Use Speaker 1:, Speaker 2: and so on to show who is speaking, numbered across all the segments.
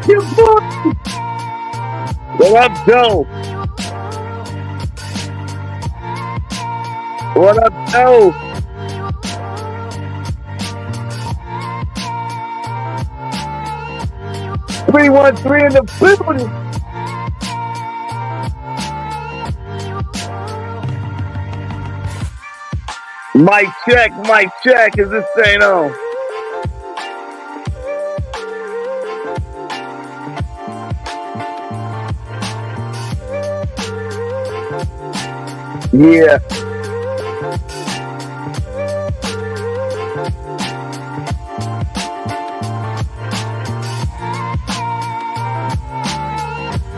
Speaker 1: your boy. What up, Joe? What up, Joe? Three one three in the building. Mic check, mic check. Is this thing on? Yeah.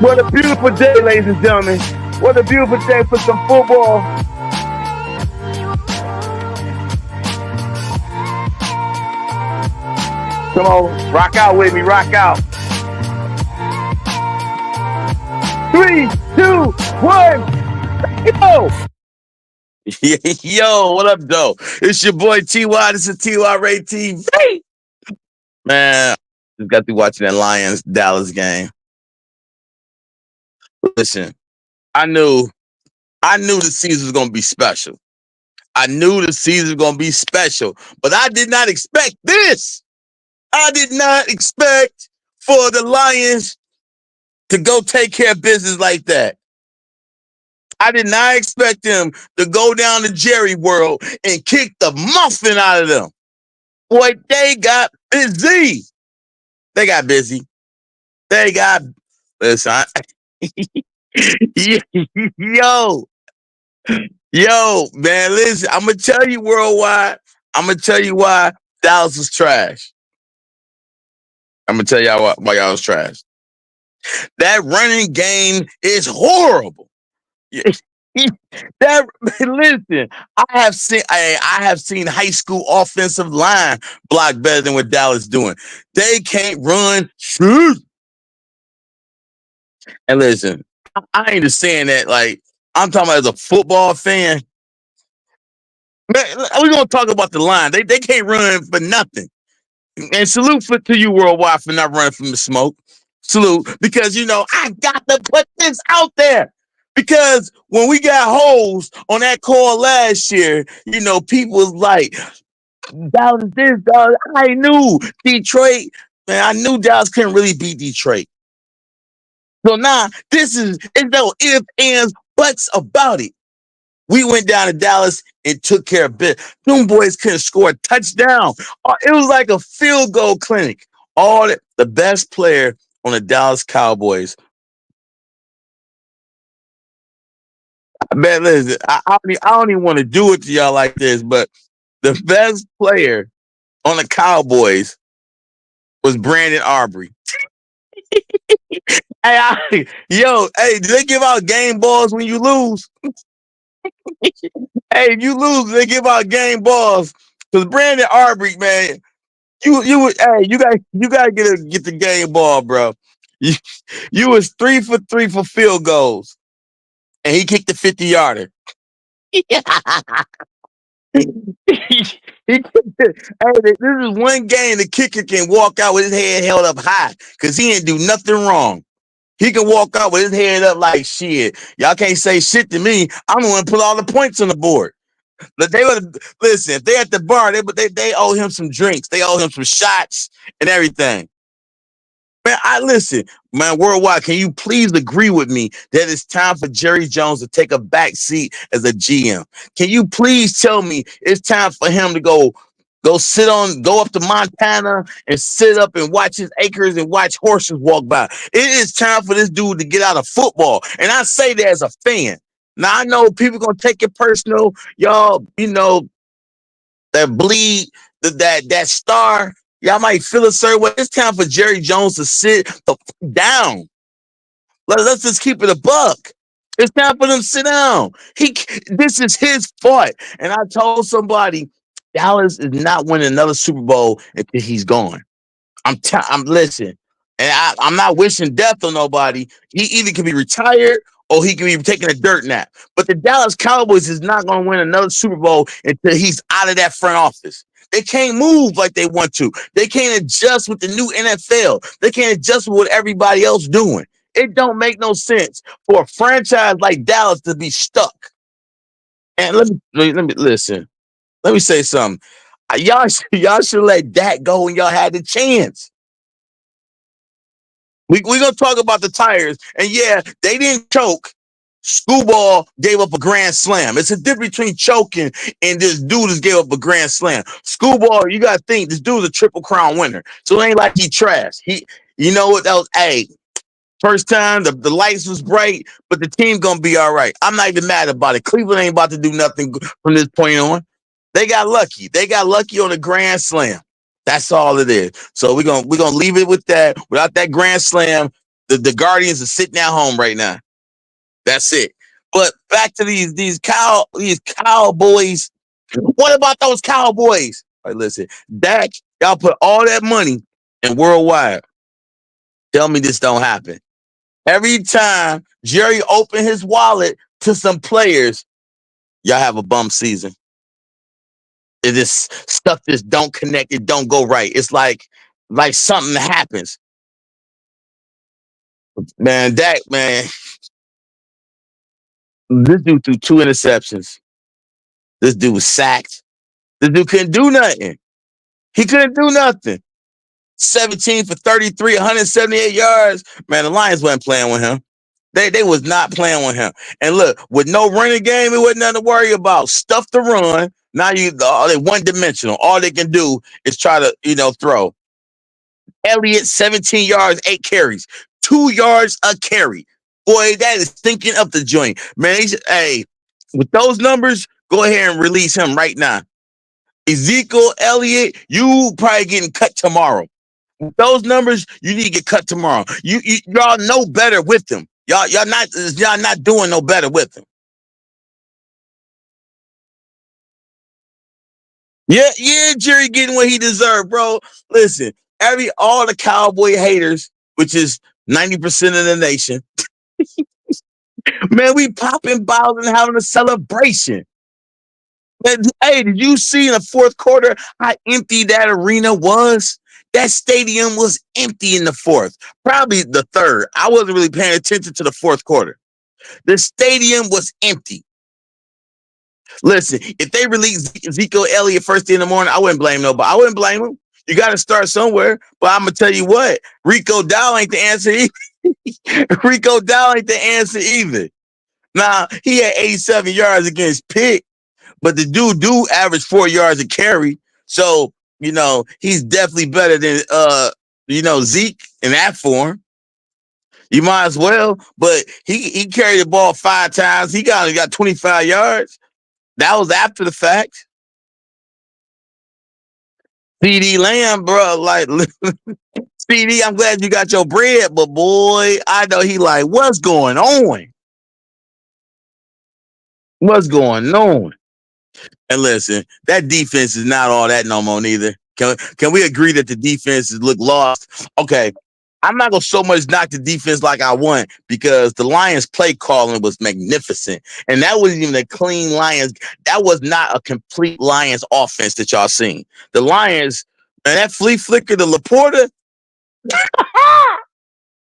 Speaker 1: What a beautiful day, ladies and gentlemen. What a beautiful day for some football. Come on, rock out with me, rock out. 3, 2, 1, go! Yo, what up, though? It's your boy TY. This is TYRHEATV. Man, just got through watching that Lions-Dallas game. Listen, I knew the season was gonna be special. I knew the season was gonna be special, but I did not expect this. I did not expect for the Lions to go take care of business like that. I did not expect them to go down to Jerry World and kick the muffin out of them. Boy, they got busy. They got busy. They got, listen, yo, man, listen, I'm going to tell you worldwide. I'm going to tell you why Dallas was trash. I'm going to tell y'all why y'all was trash. That running game is horrible. That listen, I have seen high school offensive line block better than what Dallas doing. They can't run. Shoot. And listen, I ain't just saying that like I'm talking about as a football fan. Man, we're gonna talk about the line. They can't run for nothing. And salute to you worldwide for not running from the smoke. Salute, because I got to put this out there. Because when we got holes on that call last year, people was like, Dallas this, Dallas. I knew Detroit, man, I knew Dallas couldn't really beat Detroit. So now it's no ifs, ands, buts about it. We went down to Dallas and took care of business. Them boys couldn't score a touchdown. It was like a field goal clinic. The best player on the Dallas Cowboys. Man, listen, I don't even want to do it to y'all like this, but the best player on the Cowboys was Brandon Aubrey. Hey, do they give out game balls when you lose? Hey, if you lose, they give out game balls. Because Brandon Aubrey, man, you gotta get the game ball, bro. You was 3 for 3 for field goals, and he kicked the 50-yarder. Hey, this is one game the kicker can walk out with his head held up high because he didn't do nothing wrong. He can walk out with his head up like shit. Y'all can't say shit to me. I'm the one to put all the points on the board. But they would listen. If they at the bar, they owe him some drinks. They owe him some shots and everything. Man, worldwide, can you please agree with me that it's time for Jerry Jones to take a back seat as a GM? Can you please tell me it's time for him to go up to Montana and sit up and watch his acres and watch horses walk by? It is time for this dude to get out of football. And I say that as a fan. Now, I know people going to take it personal. Y'all, that bleed, that star, y'all might feel a certain way. It's time for Jerry Jones to sit the fuck down. Let's just keep it a buck. It's time for them to sit down. This is his fault. And I told somebody, Dallas is not winning another Super Bowl until he's gone. I'm listening. And I'm not wishing death on nobody. He either can be retired or he can be taking a dirt nap. But the Dallas Cowboys is not going to win another Super Bowl until he's out of that front office. They can't move like they want to. They can't adjust with the new NFL. They can't adjust with what everybody else doing. It don't make no sense for a franchise like Dallas to be stuck. And let me listen. Let me say something. Y'all should let Dak go when y'all had the chance. We gonna talk about the Tires, and yeah, they didn't choke. Screwball gave up a grand slam. It's a difference between choking and this dude just gave up a grand slam. Screwball, you gotta think this dude's a triple crown winner, so it ain't like he trash. You know what? That was first time the lights was bright, but the team gonna be all right. I'm not even mad about it. Cleveland ain't about to do nothing from this point on. They got lucky. They got lucky on a grand slam. That's all it is. So we're gonna leave it with that. Without that grand slam, the Guardians are sitting at home right now. That's it. But back to these Cowboys. What about those Cowboys? All right, listen, Dak, y'all put all that money in worldwide. Tell me this don't happen. Every time Jerry opened his wallet to some players, y'all have a bum season. It is stuff just don't connect. It don't go right. It's like something happens. Man, Dak, man, this dude threw 2 interceptions. This dude was sacked. This dude couldn't do nothing. He couldn't do nothing. 17 for 33, 178 yards. Man, the Lions wasn't playing with him. They was not playing with him. And look, with no running game, it wasn't nothing to worry about. Stuff to run. Now they one dimensional. All they can do is try to, throw. Elliott, 17 yards, 8 carries, 2 yards a carry. Boy, that is thinking up the joint. Man, hey, with those numbers, go ahead and release him right now. Ezekiel Elliott, you probably getting cut tomorrow. With those numbers, you need to get cut tomorrow. Y'all know better with him. Y'all not doing no better with him. Yeah, Jerry getting what he deserved, bro. Listen, all the Cowboy haters, which is 90% of the nation, man, we popping bottles and having a celebration. Hey, did you see in the fourth quarter how empty that arena was? That stadium was empty in the fourth, probably the third. I wasn't really paying attention to the fourth quarter. The stadium was empty. Listen, if they release Ezekiel Elliott first thing in the morning, I wouldn't blame nobody. I wouldn't blame him. You got to start somewhere. But I'm going to tell you what, Rico Dowell ain't the answer either. Rico Dowell ain't the answer either. Now, he had 87 yards against Pitt, but the dude average 4 yards a carry. So, he's definitely better than, Zeke in that form. You might as well. But he carried the ball 5 times. He got 25 yards. That was after the fact. CD Lamb, bro, like CD, I'm glad you got your bread, but boy, I know he like, what's going on? What's going on? And listen, that defense is not all that no more neither. Can we agree that the defenses look lost? Okay, I'm not going to so much knock the defense like I want because the Lions play calling was magnificent. And that wasn't even a clean Lions. That was not a complete Lions offense that y'all seen. The Lions, and that flea flicker to Laporta,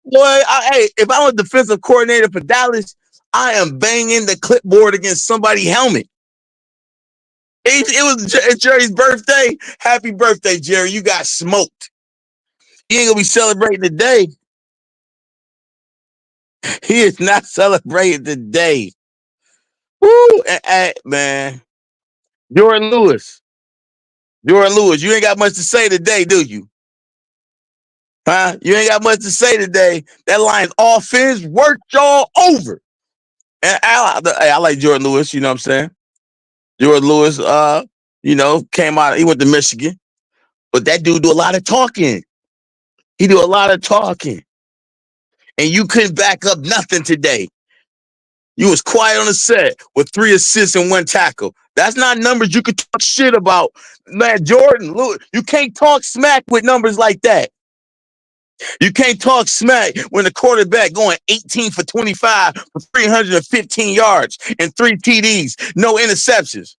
Speaker 1: boy, hey, if I was defensive coordinator for Dallas, I am banging the clipboard against somebody's helmet. It was Jerry's birthday. Happy birthday, Jerry. You got smoked. He ain't going to be celebrating today. He is not celebrating today. Woo! Man. Jordan Lewis, you ain't got much to say today, do you? Huh? You ain't got much to say today. That Lions offense worked y'all over. And I like Jordan Lewis, you know what I'm saying? Jordan Lewis, came out, he went to Michigan. But that dude do a lot of talking. He do a lot of talking. And you couldn't back up nothing today. You was quiet on the set with 3 assists and 1 tackle. That's not numbers you could talk shit about. Man, Jordan, Lewis, you can't talk smack with numbers like that. You can't talk smack when the quarterback going 18 for 25 for 315 yards and 3 TDs, no interceptions.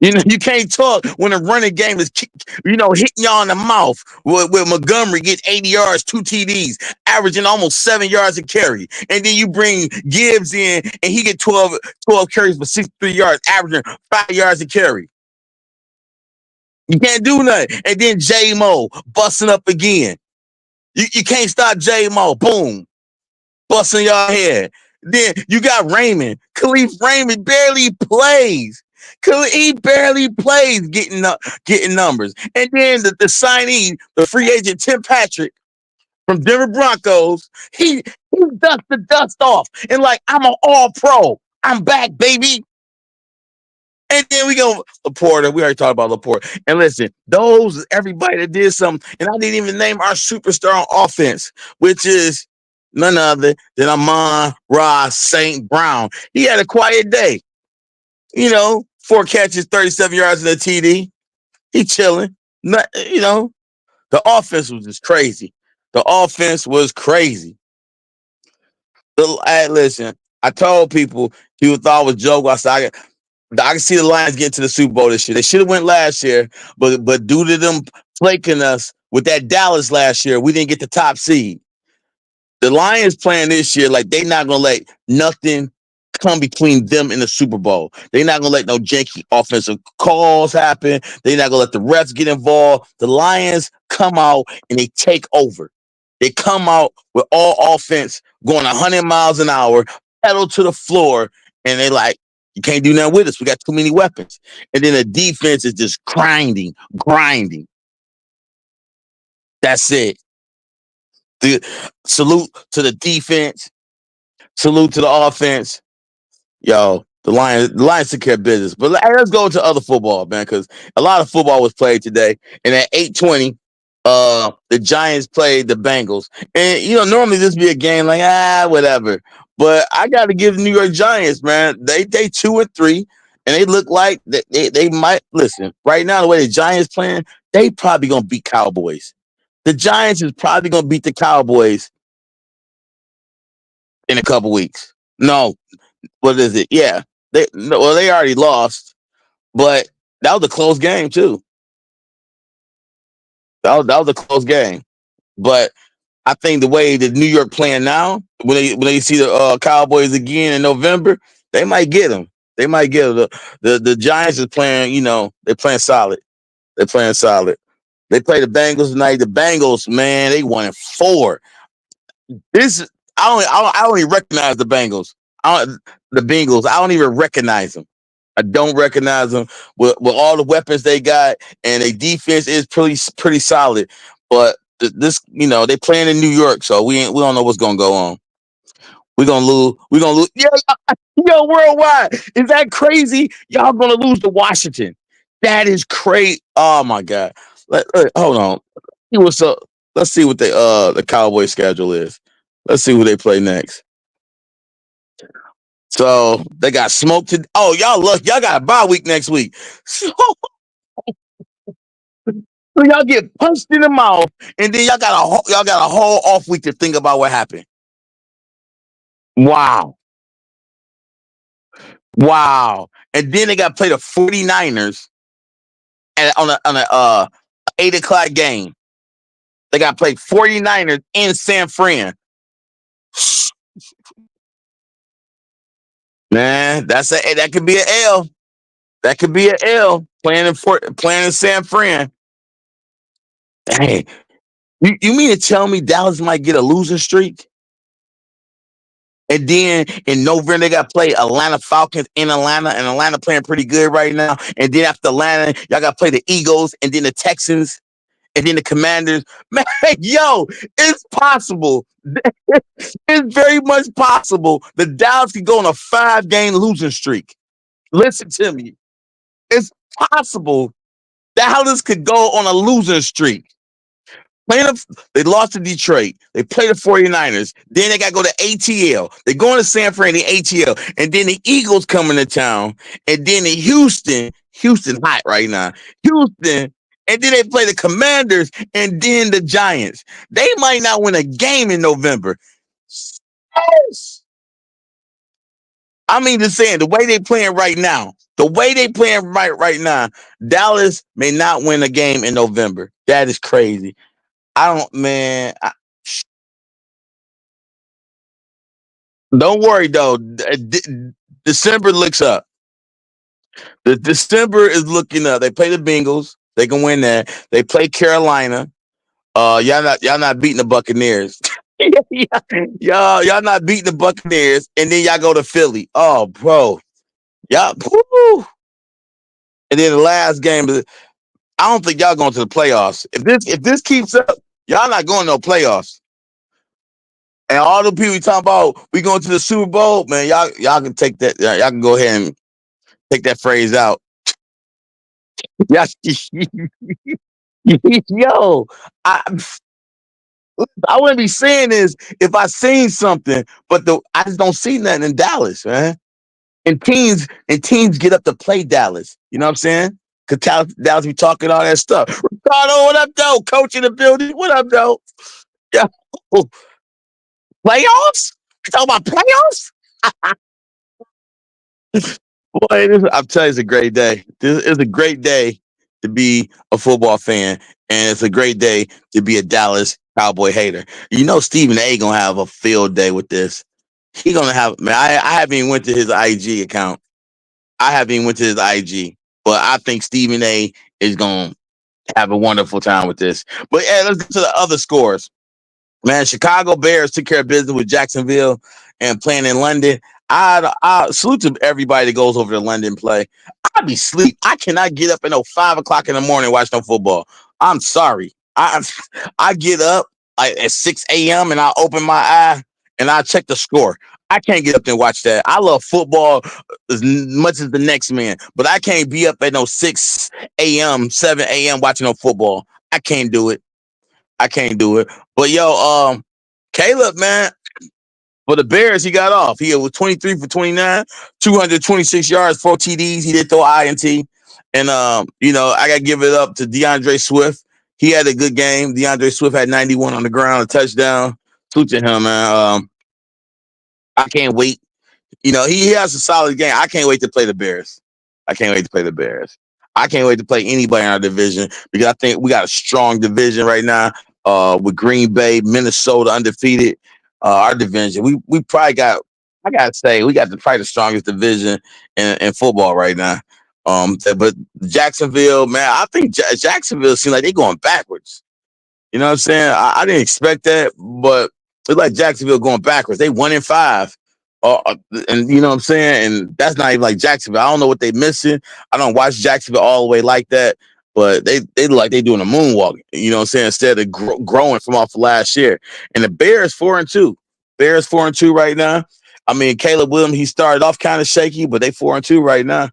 Speaker 1: You know, you can't talk when the running game is, hitting y'all in the mouth. With Montgomery get 80 yards, 2 TDs, averaging almost 7 yards a carry. And then you bring Gibbs in, and he get 12 carries for 63 yards, averaging 5 yards a carry. You can't do nothing. And then J-Mo busting up again. You can't stop J-Mo. Boom. Busting y'all head. Then you got Raymond. Khalif Raymond barely plays. He barely plays getting numbers. And then the signee, the free agent Tim Patrick from Denver Broncos, he dusts the dust off and like, I'm an all-pro. I'm back, baby. And then we go Laporta. We already talked about Laporta. And listen, those everybody that did something, and I didn't even name our superstar on offense, which is none other than Amon-Ra St. Brown. He had a quiet day. 4 catches, 37 yards in a TD. He chilling. The offense was just crazy. The offense was crazy. Listen, I told people thought I was joking. I said, I can see the Lions getting to the Super Bowl this year. They should have went last year, but due to them flaking us with that Dallas last year, we didn't get the top seed. The Lions playing this year like they not gonna let nothing come between them and the Super Bowl. They're not gonna let no janky offensive calls happen. They're not gonna let the refs get involved. The Lions come out and they take over. They come out with all offense going 100 miles an hour, pedal to the floor, and they like, you can't do nothing with us. We got too many weapons. And then the defense is just grinding. That's it. Salute to the defense. Salute to the offense. Yo, the Lions took care of business. But let's go to other football, man, because a lot of football was played today. And at 8:20, the Giants played the Bengals. And normally this be a game like whatever. But I got to give the New York Giants, man. They 2-3, and they look like they might listen right now. The way the Giants playing, they probably gonna beat Cowboys. The Giants is probably gonna beat the Cowboys in a couple weeks. No, what is it? Yeah, they already lost, but that was a close game too. That was a close game, but I think the way the New York playing now, when they see the Cowboys again in November, they might get them. They might get them. The Giants is playing. They're playing solid. They're playing solid. They play the Bengals tonight. The Bengals, man, they won in 4. I don't even recognize the Bengals. The Bengals. I don't even recognize them. I don't recognize them with all the weapons they got, and their defense is pretty solid. But they playing in New York, so we don't know what's gonna go on. We're gonna lose. We're gonna lose. Yeah, yo, worldwide. Is that crazy? Y'all gonna lose to Washington. That is crazy. Oh my God. Hold on. See what's up. Let's see what the Cowboy schedule is. Let's see who they play next. So they got smoked. Y'all look. Y'all got a bye week next week. So y'all get punched in the mouth, and then y'all got a whole off week to think about what happened. Wow. And then they got to play the 49ers on a 8 o'clock game. They got to play 49ers in San Fran. Man, that could be an L. That could be an L playing in San Fran. Dang. You mean to tell me Dallas might get a losing streak? And then in November, they got to play Atlanta Falcons in Atlanta, and Atlanta playing pretty good right now. And then after Atlanta, y'all got to play the Eagles, and then the Texans, and then the Commanders. Man, yo, it's possible. It's very much possible that Dallas could go on a 5-game losing streak. Listen to me. It's possible Dallas could go on a losing streak. They lost to Detroit. They play the 49ers. Then they got to go to ATL. They going to San Fran, the ATL. And then the Eagles coming to town. And then the Houston hot right now. Houston. And then they play the Commanders and then the Giants. They might not win a game in November. Yes. I mean, just saying, the way they playing right now, The way they playing right now, Dallas may not win a game in November. That is crazy. I don't, man. Don't worry though. December looks up. The December is looking up. They play the Bengals. They can win that. They play Carolina. Y'all not beating the Buccaneers. y'all not beating the Buccaneers, and then y'all go to Philly. Oh, bro, y'all. Woo. And then the last game, I don't think y'all going to the playoffs. If this keeps up, y'all not going to no playoffs. And all the people talking about we going to the Super Bowl, man, y'all can take that. Y'all can go ahead and take that phrase out. Yeah, yo, I I wouldn't be saying this if I seen something, but I just don't see nothing in Dallas, man. And teams get up to play Dallas. You know what I'm saying? Cause Dallas be talking all that stuff. Ricardo, what up, though? Coach in the building. What up, though? Yeah. Playoffs? You talking about playoffs? Boy, I'm telling you, it's a great day. This is a great day to be a football fan, and it's a great day to be a Dallas Cowboy hater. You know, Stephen A. gonna have a field day with this. He gonna have, man. I haven't even went to his IG account. I haven't even went to his IG, but I think Stephen A. is gonna have a wonderful time with this. But yeah, let's get to the other scores. Man, Chicago Bears took care of business with Jacksonville and playing in London. I salute to everybody that goes over to London and play. I be sleep. I cannot get up at no 5 o'clock in the morning and watch no football. I'm sorry. I get up at 6 a.m. and I open my eye and I check the score. I can't get up there and watch that. I love football as much as the next man, but I can't be up at no 6 a.m., 7 a.m. watching no football. I can't do it. I can't do it. But Caleb, man, for the Bears, he got off. He was 23 for 29, 226 yards, 4 TDs. He did throw INT. And I gotta give it up to DeAndre Swift. He had a good game. DeAndre Swift had 91 on the ground, a touchdown. Salute to him, man. I can't wait. He has a solid game. I can't wait to play the Bears. I can't wait to play the Bears. I can't wait to play anybody in our division because I think we got a strong division right now. With Green Bay, Minnesota undefeated. Our division, we probably got. I gotta say, we got probably the strongest division in football right now. But Jacksonville, man, I think Jacksonville seems like they're going backwards. You know what I'm saying? I didn't expect that, but it's like Jacksonville going backwards. They 1-5. And you know what I'm saying? And that's not even like Jacksonville. I don't know what they missing. I don't watch Jacksonville all the way like that, but they look like they doing a moonwalk. You know what I'm saying? Instead of growing from off of last year. And the Bears 4-2. Bears 4-2 right now. I mean, Caleb Williams, he started off kind of shaky, but they 4-2 right now.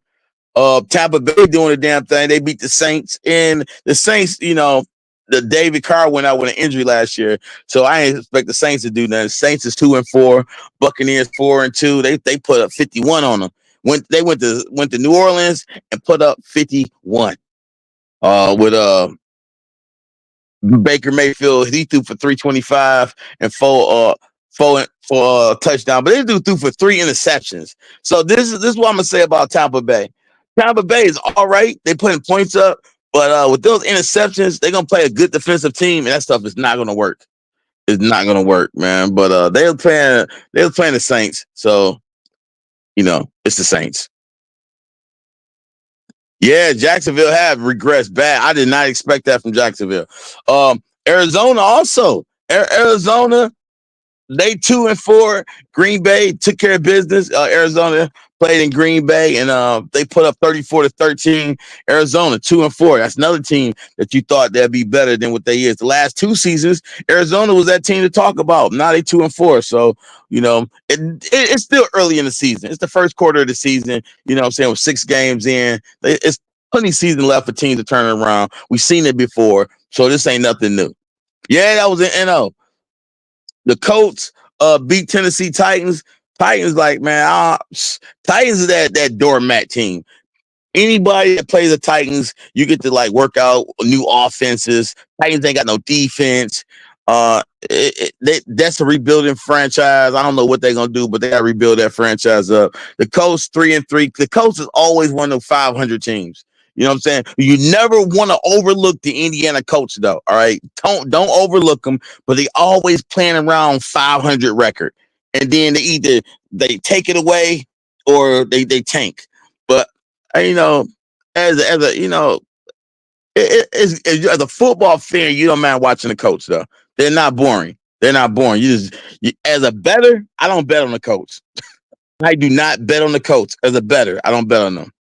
Speaker 1: Tampa Bay doing the damn thing. They beat the Saints, and the Saints, the David Carr went out with an injury last year, so I ain't expect the Saints to do that. The Saints is 2-4, Buccaneers 4-2. They put up 51 on them. Went to New Orleans and put up 51. With Baker Mayfield, he threw for 325 and four touchdown, but they threw for 3 interceptions. So this is what I'm gonna say about Tampa Bay. Tampa Bay is all right. They putting points up, but with those interceptions, they're gonna play a good defensive team, and that stuff is not gonna work. It's not gonna work, man. But they were playing the Saints, so it's the Saints. Yeah, Jacksonville have regressed bad. I did not expect that from Jacksonville. Arizona also. Arizona, they 2-4. Green Bay took care of business. Arizona played in Green Bay and they put up 34-13. Arizona 2-4. That's another team that you thought that'd be better than what they is. The last 2 seasons, Arizona was that team to talk about. Now they 2-4. So it's still early in the season. It's the first quarter of the season. You know what I'm saying? With 6 games in, it's plenty of season left for teams to turn it around. We've seen it before, so this ain't nothing new. Yeah, that was an NO. The Colts beat Tennessee Titans. Titans, like, man, Titans is that doormat team. Anybody that plays the Titans, you get to like work out new offenses. Titans ain't got no defense. That's a rebuilding franchise. I don't know what they're gonna do, but they gotta rebuild that franchise up. The Colts 3-3. The Colts is always one of those 500 teams. You know what I'm saying? You never want to overlook the Indiana Colts, though. All right, don't overlook them, but they always playing around 500 record, and then they take it away or they tank. But you know, as a as a football fan, you don't mind watching the Colts though. They're not boring. They're not boring. As a bettor, I don't bet on the Colts. I do not bet on the Colts as a bettor. I don't bet on them.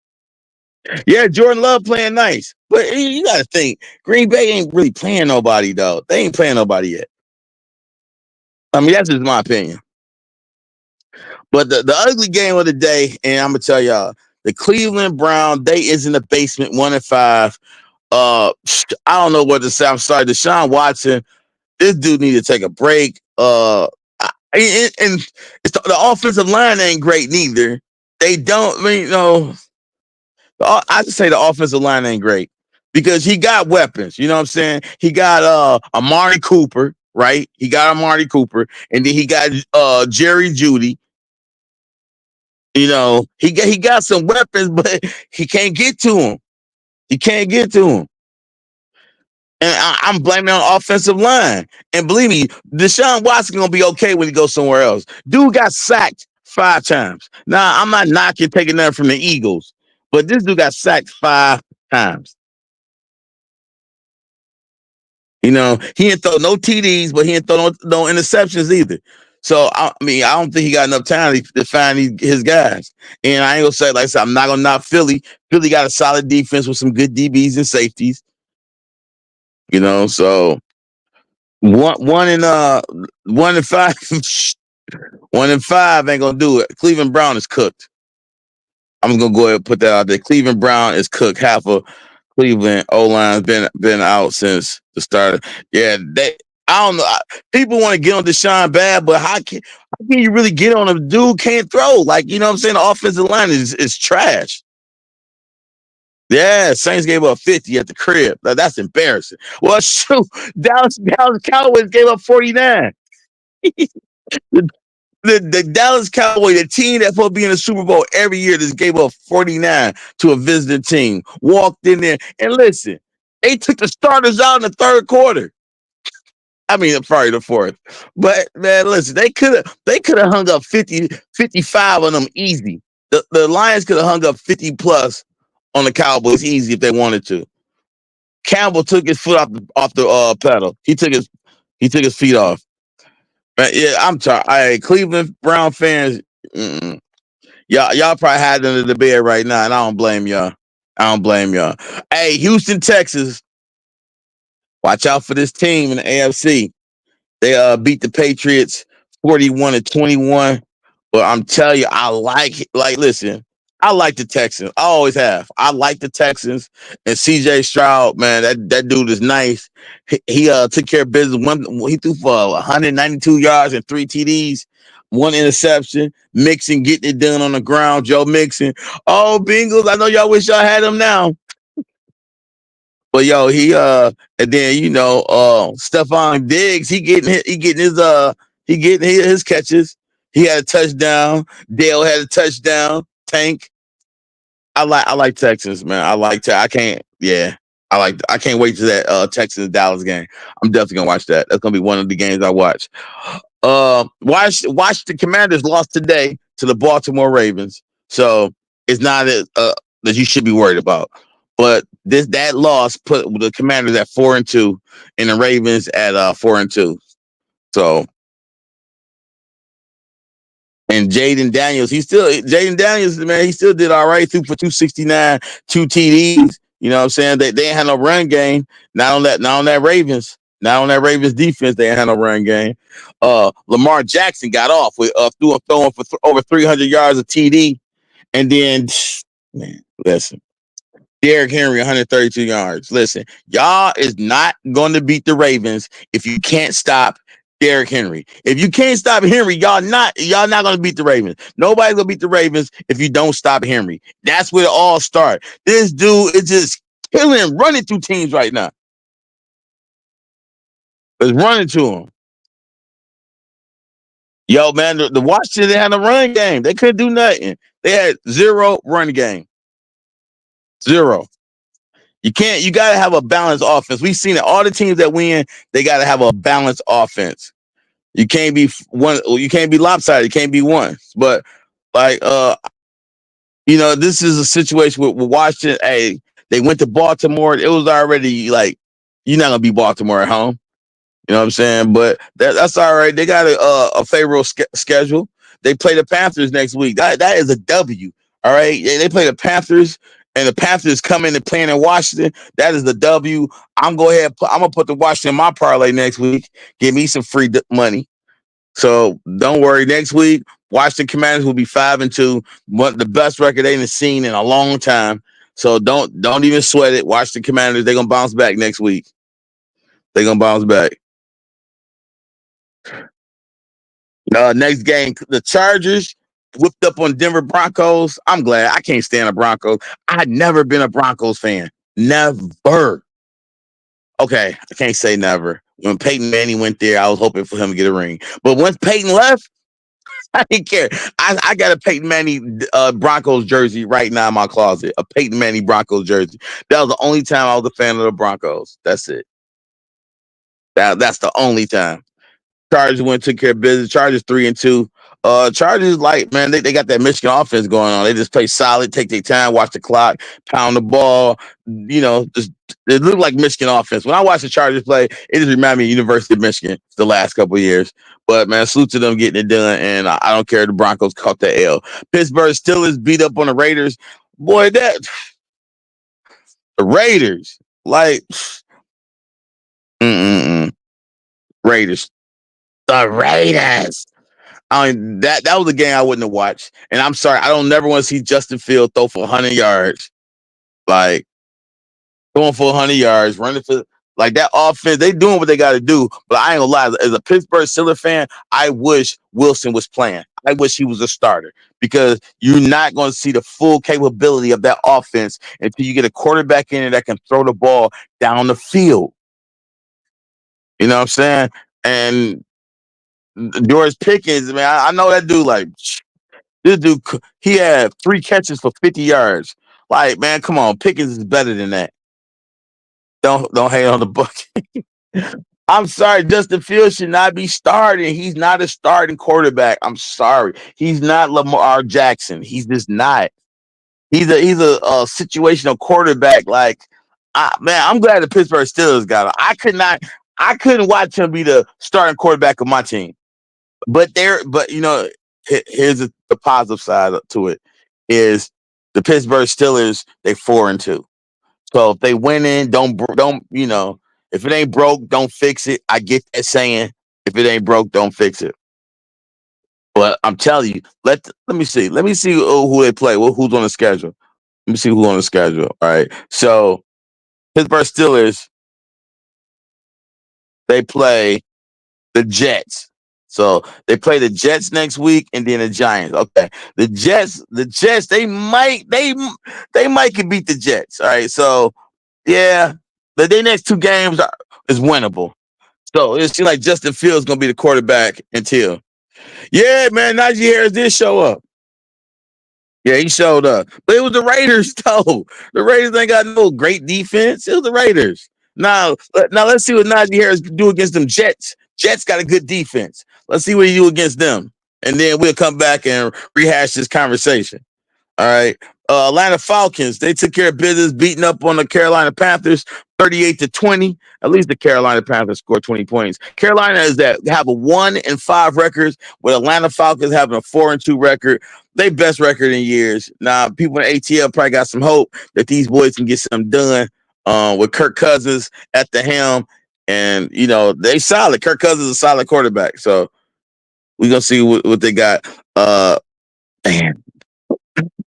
Speaker 1: Yeah, Jordan Love playing nice, but you got to think Green Bay ain't really playing nobody though. They ain't playing nobody yet. I mean, that's just my opinion. But the ugly game of the day, and I'm gonna tell y'all, the Cleveland Browns, they is in the basement, 1-5. I don't know what to say. I'm sorry, Deshaun Watson. This dude need to take a break. And the offensive line ain't great neither. They don't. I mean, I just say the offensive line ain't great because he got weapons. You know what I'm saying? He got Amari Cooper, right? He got Amari Cooper, and then he got Jerry Jeudy. You know, he got some weapons, but he can't get to him. He can't get to him. And I'm blaming on offensive line. And believe me, Deshaun Watson gonna be okay when he goes somewhere else. Dude got sacked 5 times. Now I'm not knocking taking nothing from the Eagles, but this dude got sacked 5 times. You know, he didn't throw no TDs, but he didn't throw no interceptions either. So I mean, I don't think he got enough time to find his guys. And I ain't gonna say like I said, I'm not gonna knock Philly. Philly got a solid defense with some good DBs and safeties. You know, so one and 5 1-5 ain't gonna do it. Cleveland Brown is cooked. I'm gonna go ahead and put that out there. Cleveland Brown is cooked. Half of Cleveland O-line's been out since the start. Yeah, I don't know. People want to get on Deshaun bad, but how can you really get on him? Dude can't throw. Like, you know what I'm saying? The offensive line is trash. Yeah, Saints gave up 50 at the crib. That's embarrassing. Well, shoot, Dallas Cowboys gave up 49. The Dallas Cowboys, the team that's supposed to be in the Super Bowl every year, just gave up 49 to a visiting team. Walked in there and listen, they took the starters out in the third quarter. I mean, probably the fourth. But man, listen, they could have hung up 50, 55 on them easy. The Lions could have hung up 50 plus on the Cowboys easy if they wanted to. Campbell took his foot off the pedal. He took his feet off. But yeah, I'm tired. Cleveland Brown fans, y'all probably had under the bed right now, and I don't blame y'all. I don't blame y'all. Hey, Houston, Texas, watch out for this team in the AFC. They beat the Patriots 41-21. But I'm telling you, listen, I like the Texans. I always have. I like the Texans and CJ Stroud, man. That dude is nice. He took care of business. He threw for 192 yards and 3 TDs, 1 interception. Mixon getting it done on the ground. Joe Mixon. Oh, Bengals! I know y'all wish y'all had him now. But yo, and then Stephon Diggs, he getting his catches. He had a touchdown. Dale had a touchdown. Tank. I like Texans, man. I can't wait to that Texans Dallas game. I'm definitely gonna watch that. That's gonna be one of the games I watch. Watch the Commanders lost today to the Baltimore Ravens. So it's not that you should be worried about. But that loss put the Commanders at 4-2 and the Ravens at 4-2. So and Jaden Daniels, man, he still did all right. Threw for 269, 2 TDs. You know what I'm saying? They ain't had no run game. Not on that Ravens defense, they ain't had no run game. Lamar Jackson got off with throwing for over 300 yards of TD. And then, man, listen. Derrick Henry, 132 yards. Listen, y'all is not going to beat the Ravens if you can't stop Derrick Henry. If you can't stop Henry, y'all not going to beat the Ravens. Nobody's going to beat the Ravens if you don't stop Henry. That's where it all starts. This dude is just killing, running through teams right now. Let's run into them. Yo, man, the Washington, they had a run game. They couldn't do nothing. They had zero run game. Zero. You gotta have a balanced offense. We've seen it. All the teams that win, they gotta have a balanced offense. You can't be one, you can't be lopsided, you can't be one. But like this is a situation with Washington. Hey, they went to Baltimore. It was already like you're not gonna be Baltimore at home. You know what I'm saying? But that's all right. They got a favorable schedule. They play the Panthers next week. That is a W. All right. They play the Panthers, and the Panthers come in and playing in Washington. That is the W. I'm gonna put the Washington in my parlay next week. Give me some free money. So don't worry. Next week, Washington Commanders will be 5-2, the best record they've seen in a long time. So don't even sweat it. Washington Commanders, they're gonna bounce back next week. They're gonna bounce back. Next game, the Chargers whipped up on Denver Broncos. I'm glad. I can't stand the Broncos. I had never been a Broncos fan. Never. Okay, I can't say never. When Peyton Manning went there, I was hoping for him to get a ring. But once Peyton left, I didn't care. I got a Peyton Manning Broncos jersey right now in my closet. A Peyton Manning Broncos jersey. That was the only time I was a fan of the Broncos. That's it. That's the only time. Chargers went took care of business. Chargers 3-2. Chargers, like, man, they got that Michigan offense going on. They just play solid, take their time, watch the clock, pound the ball. Just it looked like Michigan offense. When I watch the Chargers play, it just reminded me of University of Michigan the last couple of years. But man, salute to them getting it done, and I don't care. The Broncos caught the L. Pittsburgh Steelers beat up on the Raiders. Boy, the Raiders, like, Raiders, the Raiders. I mean, that was a game I wouldn't have watched. And I'm sorry, I don't never want to see Justin Fields throw for 100 yards. Like, going for 100 yards, running for, like, that offense. They doing what they got to do. But I ain't gonna lie, as a Pittsburgh Steelers fan, I wish Wilson was playing. I wish he was a starter, because you're not going to see the full capability of that offense until you get a quarterback in there that can throw the ball down the field. You know what I'm saying? And George Pickens, man, I know that dude, like, this dude, he had 3 catches for 50 yards. Like, man, come on. Pickens is better than that. Don't hate on the book. I'm sorry. Justin Fields should not be starting. He's not a starting quarterback. I'm sorry. He's not Lamar Jackson. He's just not. He's a situational quarterback. Like, man, I'm glad the Pittsburgh Steelers got him. I couldn't watch him be the starting quarterback of my team. But here's the positive side to it is the Pittsburgh Steelers, they 4-2. So if they win in, don't if it ain't broke, don't fix it. I get that saying. If it ain't broke, don't fix it. But I'm telling you, let me see who they play. Who's on the schedule? Let me see who's on the schedule. All right. So Pittsburgh Steelers, they play the Jets. So they play the Jets next week, and then the Giants. Okay, the Jets, they might can beat the Jets. All right, so yeah, their next 2 games is winnable. So it seems like Justin Fields is gonna be the quarterback until. Yeah, man, Najee Harris did show up. Yeah, he showed up, but it was the Raiders though. The Raiders ain't got no great defense. It was the Raiders. Now let's see what Najee Harris do against them Jets. Jets got a good defense. Let's see what he do against them, and then we'll come back and rehash this conversation. All right. Atlanta Falcons, they took care of business, beating up on the Carolina Panthers 38-20. At least the Carolina Panthers scored 20 points. Carolina is that have a 1-5 record, with Atlanta Falcons having a 4-2 record. They best record in years. Now, people in ATL probably got some hope that these boys can get something done with Kirk Cousins at the helm. And, they solid. Kirk Cousins is a solid quarterback. So we're going to see what they got. Man,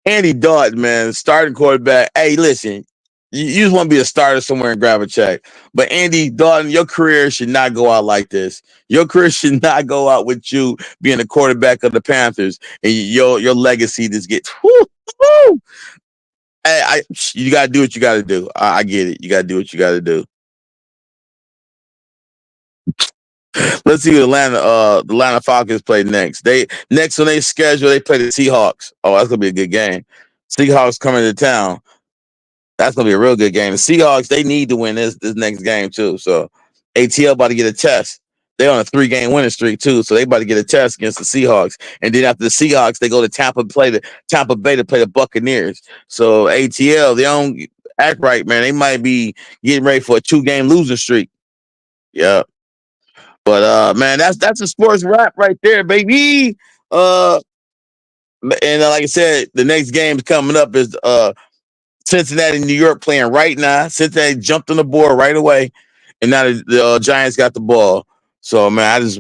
Speaker 1: Andy Dalton, man, starting quarterback. Hey, listen, you just want to be a starter somewhere and grab a check. But Andy Dalton, your career should not go out like this. Your career should not go out with you being the quarterback of the Panthers and your legacy just gets. Whoo. Hey, you got to do what you got to do. I get it. You got to do what you got to do. Let's see who the Atlanta Falcons play next. Next on their schedule, they play the Seahawks. Oh, that's gonna be a good game. Seahawks coming to town. That's gonna be a real good game. The Seahawks, they need to win this next game too. So ATL about to get a test. They're on a 3-game winning streak too, so they about to get a test against the Seahawks. And then after the Seahawks, they go to Tampa Bay to play the Buccaneers. So ATL, they don't act right, man. They might be getting ready for a 2-game losing streak. Yeah. But man, that's a sports wrap right there, baby. Uh and like I said, the next game coming up is Cincinnati, New York playing right now. Cincinnati jumped on the board right away, and now the Giants got the ball. So man, I just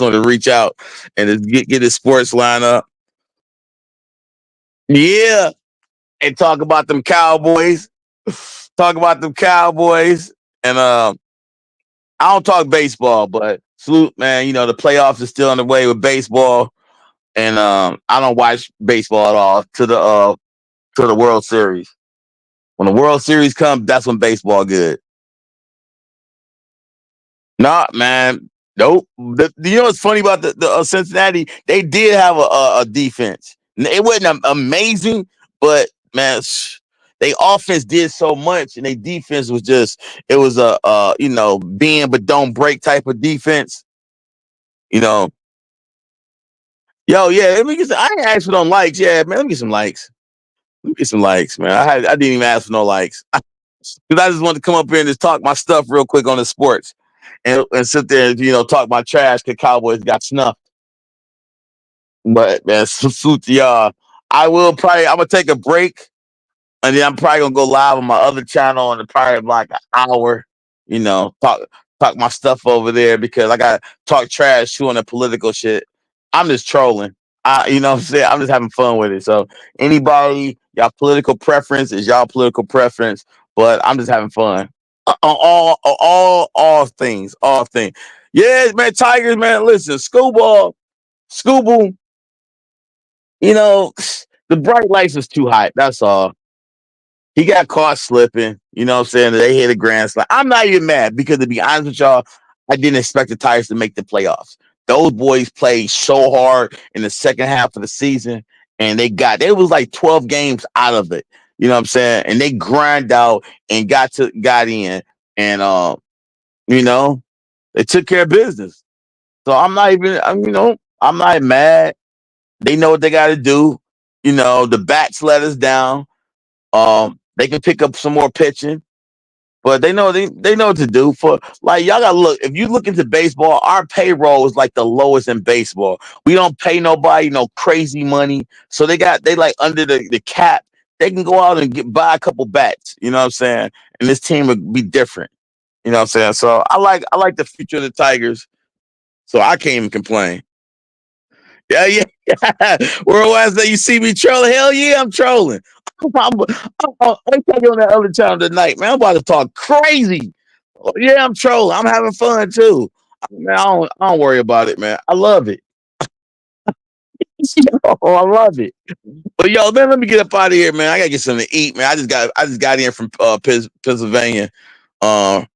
Speaker 1: want to reach out and just get his sports line up. Yeah, and talk about them Cowboys. Talk about them Cowboys, and I don't talk baseball, but salute, man. You know the playoffs is still underway with baseball, and I don't watch baseball at all to the World Series. When the World Series comes, that's when baseball good. Nah, man. Nope. You know what's funny about the Cincinnati? They did have a defense. It wasn't amazing, but man, they offense did so much, and their defense was just it was a bend but don't break type of defense. You know, yo, yeah. Let me get. I ain't asked for no likes. Yeah, man. Let me get some likes. Let me get some likes, man. I didn't even ask for no likes because I just wanted to come up here and just talk my stuff real quick on the sports. And sit there and talk my trash because Cowboys got snuffed. But man, salute to y'all. I'm gonna take a break and then I'm probably gonna go live on my other channel in probably like an hour. Talk my stuff over there because I gotta talk trash too on the political shit. I'm just trolling. You know what I'm saying? I'm just having fun with it. So anybody, y'all political preference is y'all political preference, but I'm just having fun. All things, all things. Yeah, man, Tigers, man. Listen, Scooble. The bright lights is too hot. That's all. He got caught slipping. You know what I'm saying? They hit a grand slam. I'm not even mad because to be honest with y'all, I didn't expect the Tigers to make the playoffs. Those boys played so hard in the second half of the season, and it was like 12 games out of it. You know what I'm saying? And they grind out and got in, and they took care of business. So I'm not even, I'm not mad. They know what they got to do. The bats let us down. They can pick up some more pitching, but they know what to do. For like y'all gotta look. If you look into baseball, our payroll is like the lowest in baseball. We don't pay nobody no crazy money, so they like under the cap. They can go out and buy a couple bats. You know what I'm saying? And this team would be different. You know what I'm saying? So I like the future of the Tigers. So I can't even complain. Yeah. Worldwide that you see me trolling. Hell yeah, I'm trolling. I'm talking on that other channel tonight, man. I'm about to talk crazy. Yeah, I'm trolling. I'm having fun too. Man, I don't worry about it, man. I love it. I love it. But yo, man, let me get up out of here, man. I gotta get something to eat, man. I just got in from Pennsylvania about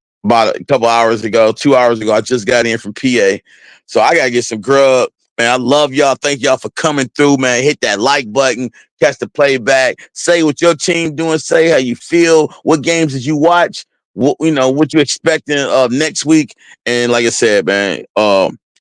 Speaker 1: a couple hours ago, 2 hours ago. I just got in from PA. So I gotta get some grub. Man, I love y'all. Thank y'all for coming through, man. Hit that like button, catch the playback, say what your team doing, say how you feel, what games did you watch, what you expecting next week. And like I said, man,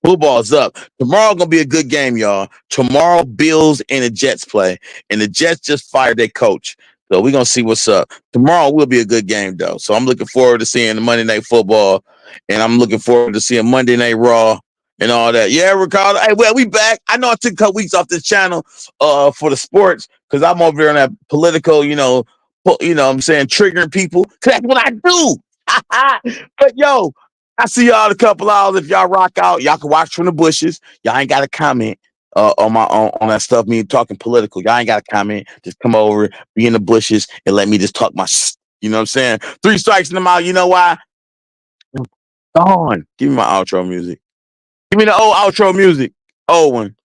Speaker 1: football's up. Tomorrow gonna be a good game, y'all. Tomorrow, Bills and the Jets play, and the Jets just fired their coach. So we're gonna see what's up. Tomorrow will be a good game, though. So I'm looking forward to seeing the Monday Night Football, and I'm looking forward to seeing Monday Night Raw and all that. Yeah, Ricardo. Hey, well, we back. I know I took a couple weeks off this channel for the sports because I'm over there on that political, what I'm saying, triggering people. Cause that's what I do. But yo, I see y'all in a couple hours. If y'all rock out, y'all can watch from the bushes. Y'all ain't got to comment on that stuff. Me talking political. Y'all ain't got to comment. Just come over, be in the bushes, and let me just talk my. You know what I'm saying? 3 strikes in the mouth. You know why? Go on. Give me my outro music. Give me the old outro music. Old one.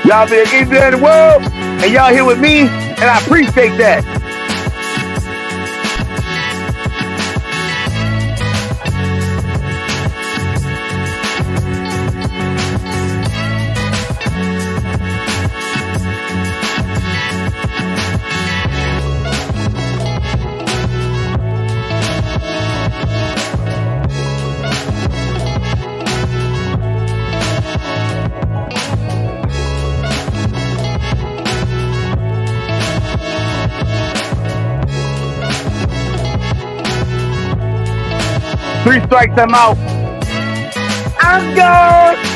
Speaker 1: Y'all been anywhere in the world, and y'all here with me, and I appreciate that.
Speaker 2: 3 strikes, I'm out. I'm gone.